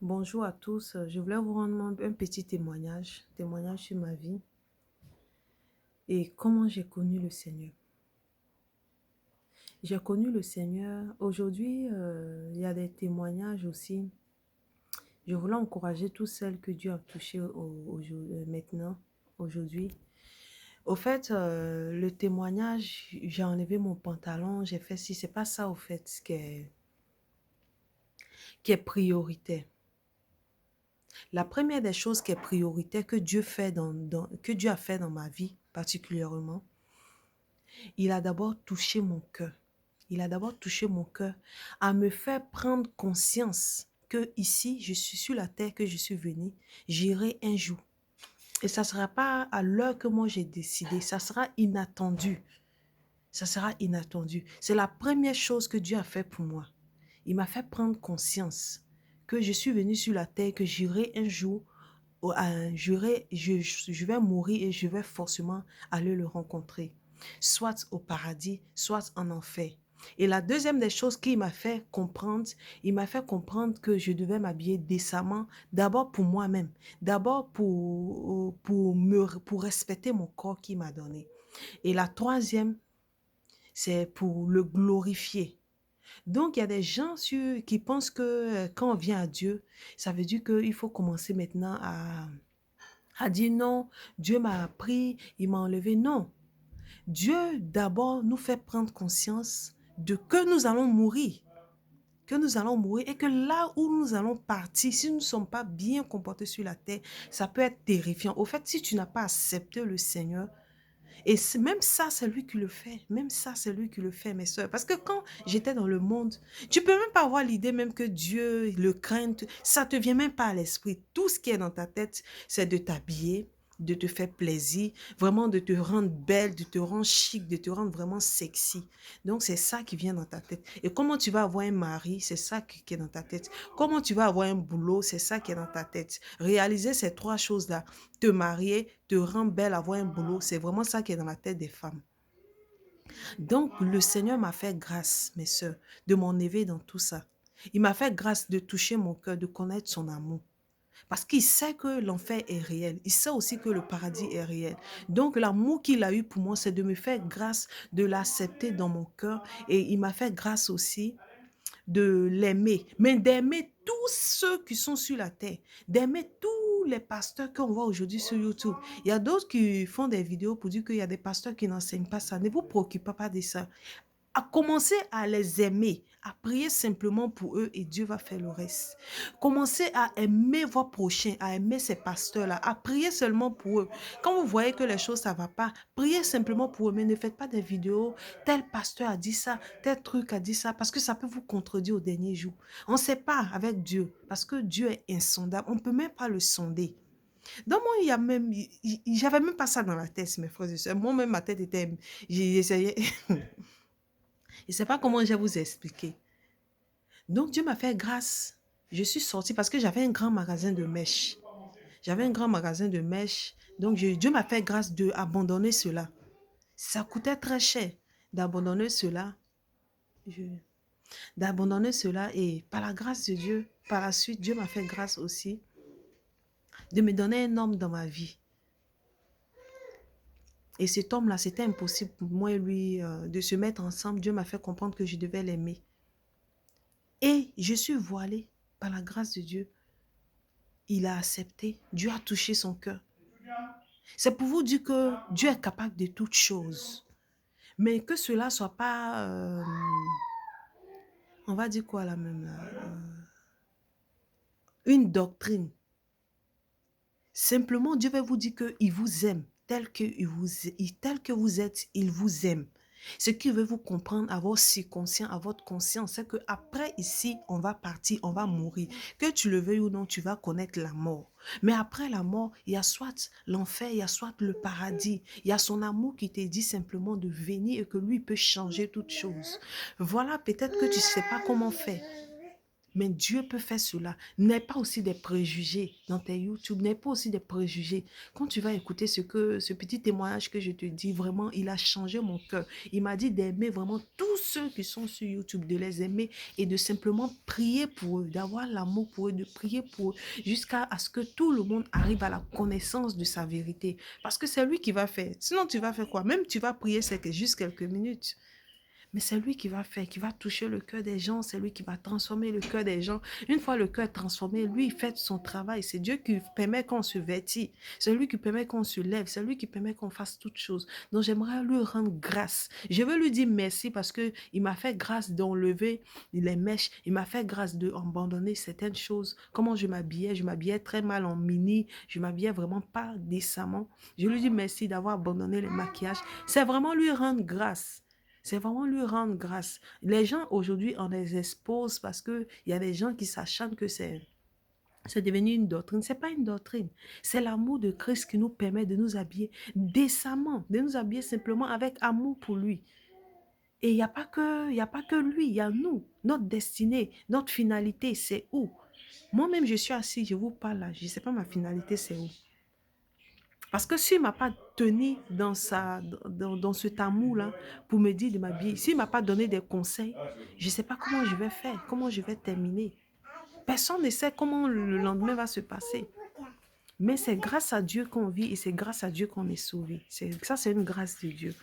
Bonjour à tous. Je voulais vous rendre un petit témoignage sur ma vie et comment j'ai connu le Seigneur. J'ai connu le Seigneur. Aujourd'hui, il y a des témoignages aussi. Je voulais encourager toutes celles que Dieu a touchées maintenant, aujourd'hui. Au fait, le témoignage, j'ai enlevé mon pantalon, j'ai fait si c'est pas ça au fait qui est prioritaire. La première des choses qui est prioritaire que Dieu fait que Dieu a fait dans ma vie particulièrement, il a d'abord touché mon cœur. Il a d'abord touché mon cœur à me faire prendre conscience que ici, je suis sur la terre, que je suis venue, j'irai un jour. Et ça ne sera pas à l'heure que moi j'ai décidé, ça sera inattendu. Ça sera inattendu. C'est la première chose que Dieu a fait pour moi. Il m'a fait prendre conscience que je suis venue sur la terre, que j'irai un jour, je vais mourir et je vais forcément aller le rencontrer, soit au paradis, soit en enfer. Et la deuxième des choses qu'il m'a fait comprendre, il m'a fait comprendre que je devais m'habiller décemment, d'abord pour moi-même, d'abord pour respecter mon corps qu'il m'a donné. Et la troisième, c'est pour le glorifier. Donc, il y a des gens qui pensent que quand on vient à Dieu, ça veut dire qu'il faut commencer maintenant à dire non, Dieu m'a appris, il m'a enlevé. Non, Dieu d'abord nous fait prendre conscience de que nous allons mourir. Que nous allons mourir et que là où nous allons partir, si nous ne sommes pas bien comportés sur la terre, ça peut être terrifiant. Au fait, si tu n'as pas accepté le Seigneur, et même ça, c'est lui qui le fait. Même ça, c'est lui qui le fait, mes soeurs. Parce que quand j'étais dans le monde, tu peux même pas avoir l'idée même que Dieu, le crainte, ça te vient même pas à l'esprit. Tout ce qui est dans ta tête, c'est de t'habiller, de te faire plaisir, vraiment de te rendre belle, de te rendre chic, de te rendre vraiment sexy. Donc, c'est ça qui vient dans ta tête. Et comment tu vas avoir un mari, c'est ça qui est dans ta tête. Comment tu vas avoir un boulot, c'est ça qui est dans ta tête. Réaliser ces trois choses-là, te marier, te rendre belle, avoir un boulot, c'est vraiment ça qui est dans la tête des femmes. Donc, le Seigneur m'a fait grâce, mes sœurs, de mon éveil dans tout ça. Il m'a fait grâce de toucher mon cœur, de connaître son amour. Parce qu'il sait que l'enfer est réel. Il sait aussi que le paradis est réel. Donc, l'amour qu'il a eu pour moi, c'est de me faire grâce, de l'accepter dans mon cœur. Et il m'a fait grâce aussi de l'aimer, mais d'aimer tous ceux qui sont sur la terre, d'aimer tous les pasteurs qu'on voit aujourd'hui sur YouTube. Il y a d'autres qui font des vidéos pour dire qu'il y a des pasteurs qui n'enseignent pas ça. Ne vous préoccupez pas de ça. À commencer à les aimer, à prier simplement pour eux et Dieu va faire le reste. Commencez à aimer vos prochains, à aimer ces pasteurs-là, à prier seulement pour eux. Quand vous voyez que les choses, ça ne va pas, priez simplement pour eux, mais ne faites pas des vidéos, tel pasteur a dit ça, tel truc a dit ça, parce que ça peut vous contredire au dernier jour. On ne sait pas avec Dieu, parce que Dieu est insondable, on ne peut même pas le sonder. Donc moi, j'avais même pas ça dans la tête, mes frères et sœurs. Moi-même, ma tête était, j'ai essayé. Je ne sais pas comment je vais vous expliquer. Donc, Dieu m'a fait grâce. Je suis sortie parce que j'avais un grand magasin de mèches. J'avais un grand magasin de mèches. Donc, Dieu m'a fait grâce d'abandonner cela. Ça coûtait très cher d'abandonner cela. Je- D'abandonner cela. Et par la grâce de Dieu, par la suite, Dieu m'a fait grâce aussi de me donner un homme dans ma vie. Et cet homme-là, c'était impossible pour moi et lui de se mettre ensemble. Dieu m'a fait comprendre que je devais l'aimer. Et je suis voilée par la grâce de Dieu. Il a accepté. Dieu a touché son cœur. C'est pour vous dire que Dieu est capable de toutes choses. Mais que cela ne soit pas, on va dire quoi là même, une doctrine. Simplement, Dieu va vous dire qu'il vous aime. Tel que vous êtes, il vous aime. Ce qui veut vous comprendre à votre subconscient, à votre conscience, c'est qu'après ici, on va partir, on va mourir. Que tu le veuilles ou non, tu vas connaître la mort. Mais après la mort, il y a soit l'enfer, il y a soit le paradis. Il y a son amour qui te dit simplement de venir et que lui peut changer toutes choses. Voilà, peut-être que tu ne sais pas comment faire. Mais Dieu peut faire cela. N'aie pas aussi des préjugés dans tes YouTube. N'aie pas aussi des préjugés. Quand tu vas écouter ce petit témoignage que je te dis, vraiment, il a changé mon cœur. Il m'a dit d'aimer vraiment tous ceux qui sont sur YouTube, de les aimer et de simplement prier pour eux, d'avoir l'amour pour eux, de prier pour eux, jusqu'à ce que tout le monde arrive à la connaissance de sa vérité. Parce que c'est lui qui va faire. Sinon, tu vas faire quoi? Même tu vas prier, c'est que juste quelques minutes. Mais c'est lui qui va faire, qui va toucher le cœur des gens, c'est lui qui va transformer le cœur des gens. Une fois le cœur transformé, lui, il fait son travail. C'est Dieu qui permet qu'on se vêtit, c'est lui qui permet qu'on se lève, c'est lui qui permet qu'on fasse toutes choses. Donc j'aimerais lui rendre grâce. Je veux lui dire merci parce que il m'a fait grâce d'enlever les mèches, il m'a fait grâce d'abandonner certaines choses. Comment je m'habillais très mal en mini, je m'habillais vraiment pas décemment. Je lui dis merci d'avoir abandonné les maquillages. C'est vraiment lui rendre grâce. C'est vraiment lui rendre grâce. Les gens aujourd'hui, on les expose parce qu'il y a des gens qui s'acharnent que c'est devenu une doctrine. Ce n'est pas une doctrine. C'est l'amour de Christ qui nous permet de nous habiller décemment, de nous habiller simplement avec amour pour lui. Et il y a pas que lui, il y a nous. Notre destinée, notre finalité, c'est où? Moi-même, je suis assis, je vous parle là. Je ne sais pas ma finalité, c'est où. Parce que s'il ne m'a pas tenu dans cet amour-là pour me dire de m'habiller, s'il ne m'a pas donné des conseils, je ne sais pas comment je vais faire, comment je vais terminer. Personne ne sait comment le lendemain va se passer. Mais c'est grâce à Dieu qu'on vit et c'est grâce à Dieu qu'on est sauvé. Ça, c'est une grâce de Dieu.